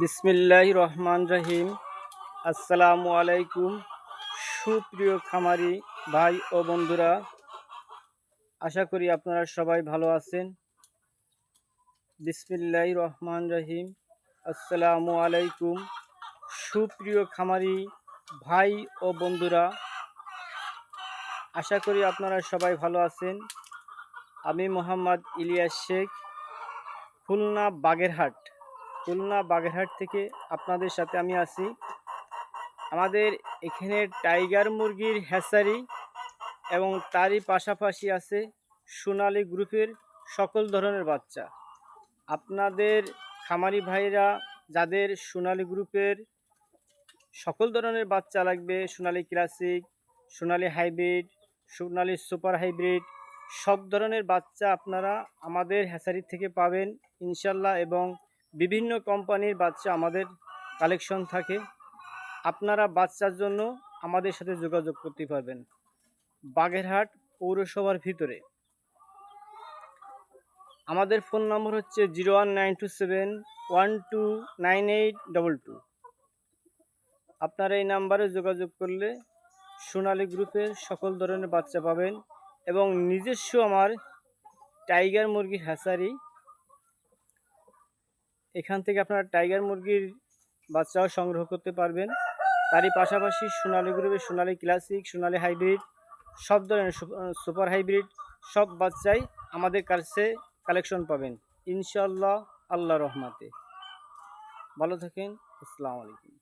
বিসমিল্লাহির রহমান রহিম। আসসালামু আলাইকুম। সুপ্রিয় খামারি ভাই ও বন্ধুরা, আশা করি আপনারা সবাই ভালো আছেন। বিসমিল্লাহির রহমান রহিম। আসসালামু আলাইকুম। সুপ্রিয় খামারি ভাই ও বন্ধুরা, আশা করি আপনারা সবাই ভালো আছেন। আমি মোহাম্মদ ইলিয়াস শেখ, খুলনা বাগেরহাট থেকে আপনাদের সাথে আমি আছি। আমাদের এখানে টাইগার মুরগির হ্যাচারি এবং তারই পাশাপাশি আছে সোনালী গ্রুপের সকল ধরনের বাচ্চা। আপনাদের খামারি ভাইরা যাদের সোনালী গ্রুপের সকল ধরনের বাচ্চা লাগবে, সোনালী ক্লাসিক, সোনালী হাইব্রিড, সোনালী সুপার হাইব্রিড, সব ধরনের বাচ্চা আপনারা আমাদের হ্যাচারি থেকে পাবেন ইনশাল্লাহ। এবং বিভিন্ন কোম্পানির বাচ্চা আমাদের কালেকশন থাকে। আপনারা বাচ্চার জন্য আমাদের সাথে যোগাযোগ করতে পারবেন বাগেরহাট পৌরসভার ভিতরে। আমাদের ফোন নম্বর হচ্ছে 01927129822। আপনারা এই নাম্বারে যোগাযোগ করলে সোনালী গ্রুপের সকল ধরনের বাচ্চা পাবেন এবং নিজস্ব আমার টাইগার মুরগির হ্যাচারি, এখান থেকে আপনারা টাইগার মুরগির বাচ্চাও সংগ্রহ করতে পারবেন। তারই পাশাপাশি সোনালী গ্রুপের সোনালী ক্লাসিক, সোনালী হাইব্রিড, সব ধরনের সুপার হাইব্রিড সব বাচ্চাই আমাদের কাছে কালেকশন পাবেন ইনশাল্লাহ, আল্লাহ রহমতে। ভালো থাকেন। আসসালামু আলাইকুম।